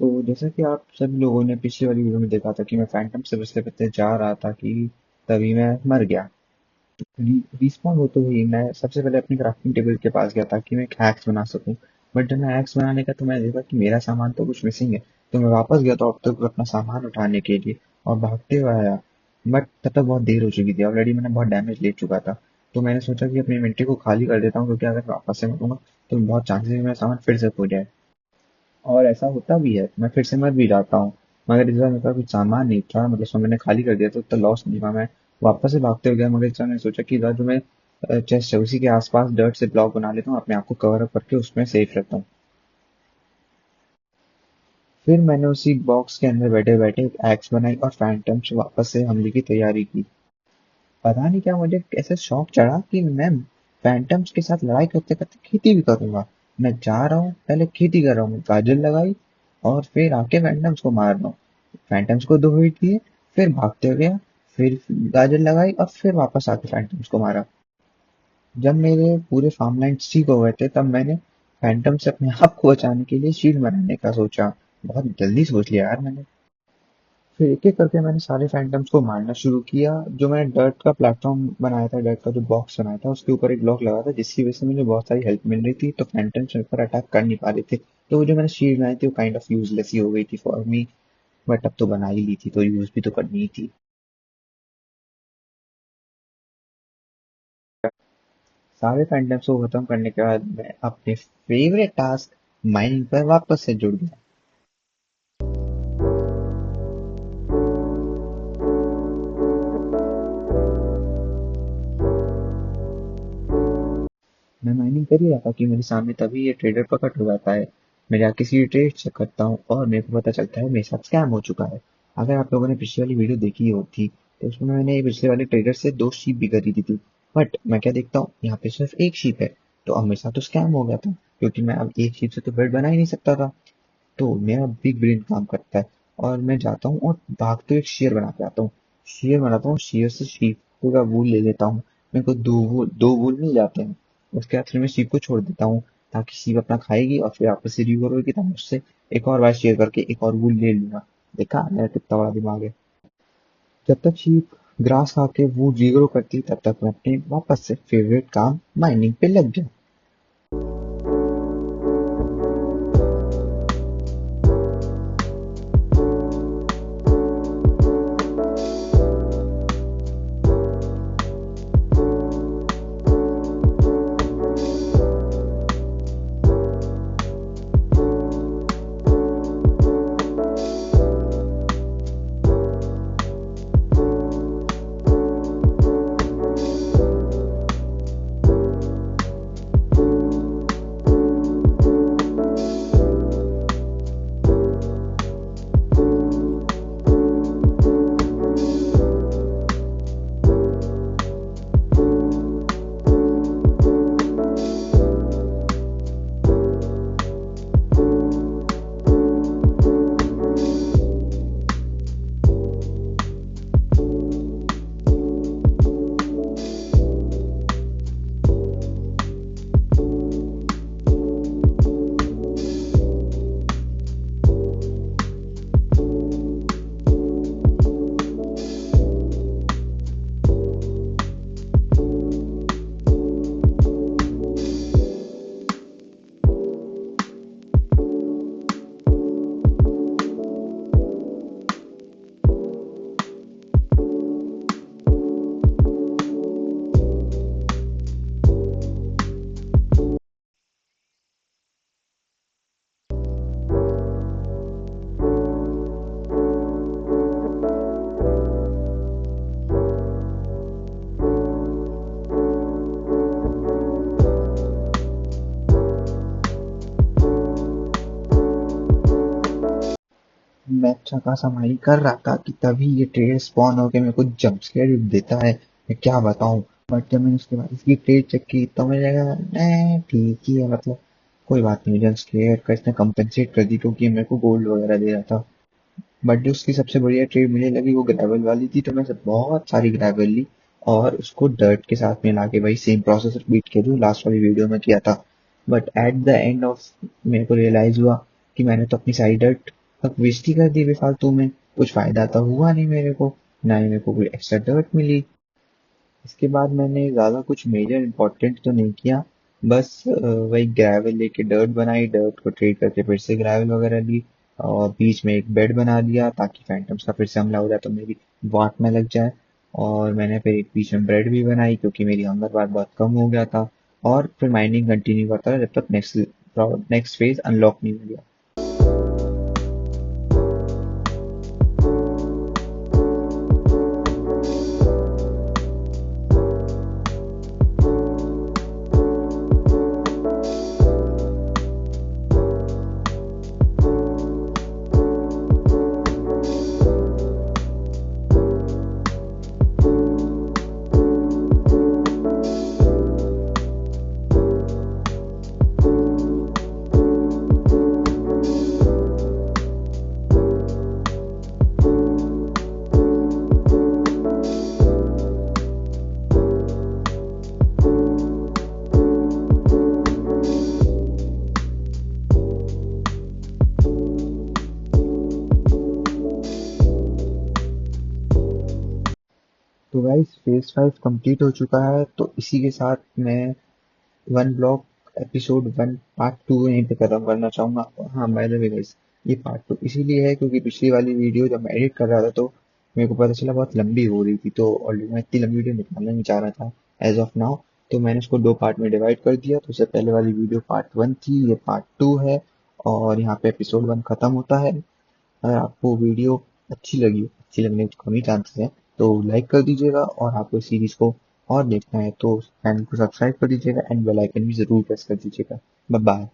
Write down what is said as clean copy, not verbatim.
तो जैसा कि आप सभी लोगों ने पिछली वाली वीडियो में देखा था कि मैं फैंटम से बचते-बचते जा रहा था कि तभी मैं मर गया। रिस्पॉन होते ही मैं सबसे पहले अपनी क्राफ्टिंग टेबल के पास गया था कि मैं एक एक्स बना सकूं। बट जब मैं एक्स बनाने का तो मैं देखा कि मेरा सामान तो कुछ मिसिंग है। तो मैं वापस गया तो अब तक अपना सामान उठाने के लिए और भागते हुए आया। बट तब तक बहुत देर हो चुकी थी, ऑलरेडी मैंने बहुत डैमेज ले चुका था। तो मैंने सोचा कि अपनी इन्वेंटरी को खाली कर देता हूँ, क्योंकि अगर वापस से मरूंगा तो बहुत चांसेस है मेरा सामान फिर से खो जाए। और ऐसा होता भी है, मैं फिर से मर भी जाता हूँ। मगर इस बार मेरे पास कुछ सामान नहीं था, मतलब उसमें मैंने खाली कर दिया था तो लॉस नहीं हुआ। मैं वापस से भागते हुए गया, मगर इस बार मैंने सोचा कि इस बार जो मैं चेस्ट है उसी के आसपास डर्ट से ब्लॉक बना लेता हूँ, अपने आप को कवर अप करके उसमें सेफ रखता हूँ। फिर मैंने उसी बॉक्स के अंदर बैठे बैठे एक एक्स बनाई और फैंटम से वापस से हमले की तैयारी की। पता नहीं क्या मुझे ऐसे शौक चढ़ा कि मैं फैंटम्स के साथ लड़ाई करते करते खेती भी करूंगा। मैं जा रहा हूँ, पहले खेती कर रहा हूँ, गाजर लगाई और फिर आके फैंटम्स को मार रहा हूँ। फैंटम्स को दो हिट दिए, फिर भागते हो गया, फिर गाजर लगाई और फिर वापस आके फैंटम्स को मारा। जब मेरे पूरे फार्मलैंड्स ठीक हो गए थे तब मैंने फैंटम से अपने आप को बचाने के लिए शील्ड बनाने का सोचा। बहुत जल्दी सोच लिया यार मैंने। फिर एक-एक करके मैंने सारे फैंटम्स को मारना शुरू किया। जो मैंने डर्ट का प्लेटफ़ॉर्म बनाया था, डर्ट का जो बॉक्स बनाया था, उसके ऊपर एक ब्लॉक लगा था, जिसकी वज़ह से मुझे बहुत सारी हेल्प मिल रही थी, तो फैंटम्स मेरे ऊपर अटैक कर नहीं पा रहे थे। तो वो जो मैंने शील्ड बनाई थी, वो काइंड ऑफ यूज़लेस ही हो गई थी फॉर मी। बट अब तो बना ही ली थी, तो यूज़ भी तो करनी ही थी। सारे फैंटम्स को खत्म करने के बाद मैं अपने फेवरेट टास्क माइनिंग पर वापस से जुड़ गया। मैं माइनिंग कर ही रहा था कि मेरे सामने तभी ये ट्रेडर प्रकट हो जाता है। मैं जाके इसकी ट्रेड चेक करता हूँ और मेरे को पता चलता है मेरे साथ स्कैम हो चुका है। अगर आप लोगों ने पिछली वाली वीडियो देखी होती तो उसमें मैंने पिछले वाले ट्रेडर से 2 शीप भी खरीदी थी। बट मैं क्या देखता हूँ, यहाँ पे सिर्फ 1 शीप है। तो अब मेरे साथ तो स्कैम हो गया था, क्योंकि मैं अब 1 शीप से तो बेड बना ही नहीं सकता था। तो मेरा बिग ब्रेन काम करता है और मैं जाता हूँ और भागते हुए एक शेयर बना के आता हूँ। शेयर बनाता हूँ, शेयर से शीप का वूल ले लेता हूँ। मेरे को दो वूल मिल जाते हैं। उसके बाद फिर मैं शीप को छोड़ देता हूँ, ताकि शीप अपना खाएगी और फिर आपस से रिवर होगी, तब मैं उससे एक और बार शेयर करके एक और वूल ले लूंगा। देखा मेरा कितना बड़ा दिमाग है। जब तक शीप ग्रास खा के वूल रीग्रो करती तब तक मैं अपने वापस से फेवरेट काम माइनिंग पे लग गया। मैं अच्छा खासा माइनिंग कर रहा था कि तभी ये ट्रेड स्पॉन होके मेरे को जंप स्केयर देता है। मैं क्या बताऊं। बट जब मैंने उसके बाद इसकी ट्रेड चेक की तो मुझे लगा ठीक ही है, मतलब कोई बात नहीं, जंप स्केयर का इसने कंपेंसेट कर दी, क्योंकि मेरे को गोल्ड वगैरह दे रहा था। बट जो उसकी सबसे बढ़िया ट्रेड मुझे लगी वो ग्रेवल वाली थी, तो मैं सब बहुत सारी ग्रेवल ली और उसको डर्ट के साथ मिला के वही सेम प्रोसेस रिपीट किया जो लास्ट वाली वीडियो में किया था। But at the end of मेरे को रियलाइज हुआ कि मैंने तो अपनी सारी डर्ट अब बेइज्जती कर दी बेफालतू में, कुछ फायदा तो हुआ नहीं मेरे को, ना ही मेरे को कोई एक्स्ट्रा डर्ट मिली। इसके बाद मैंने ज़्यादा कुछ मेजर इम्पोर्टेंट तो नहीं किया, बस वही ग्रेवल लेके डर्ट बनाई, डर्ट को ट्रेड करके फिर से ग्रेवल वगैरह ली, और बीच में एक बेड बना दिया ताकि फैंटम्स का फिर से हमला हो जाए तो मेरी वाट में लग जाए। और मैंने फिर एक बीच में ब्रेड भी बनाई क्योंकि मेरी हंगर बार बहुत कम हो गया था। और फिर माइनिंग कंटिन्यू करता रहा जब तक नेक्स्ट फेज अनलॉक नहीं हो गया। तो गाइस फेज 5 कंप्लीट हो चुका है, तो इसी के साथ मैं वन ब्लॉक एपिसोड 1 पार्ट 2 यहीं पे खत्म करना चाहूंगा। हाँ, बाय द वे गाइस, ये पार्ट 2 इसीलिए है क्योंकि पिछली वाली वीडियो जब मैं एडिट कर रहा था तो मेरे को पता चला बहुत लंबी हो रही थी, तो ऑलरेडी मैं इतनी लंबी वीडियो निकालना नहीं चाह रहा था एज ऑफ नाउ। तो मैंने उसको दो पार्ट में डिवाइड कर दिया, तो उससे पहले वाली वीडियो पार्ट 1 थी, ये पार्ट 2 है, और यहाँ पे एपिसोड 1 खत्म होता है। अगर आपको वीडियो अच्छी लगी, अच्छी लगने के कम ही चांसेस हैं, तो लाइक कर दीजिएगा, और आपको इस सीरीज को और देखना है तो चैनल को सब्सक्राइब कर दीजिएगा एंड बेल आइकन भी जरूर प्रेस कर दीजिएगा। Bye bye.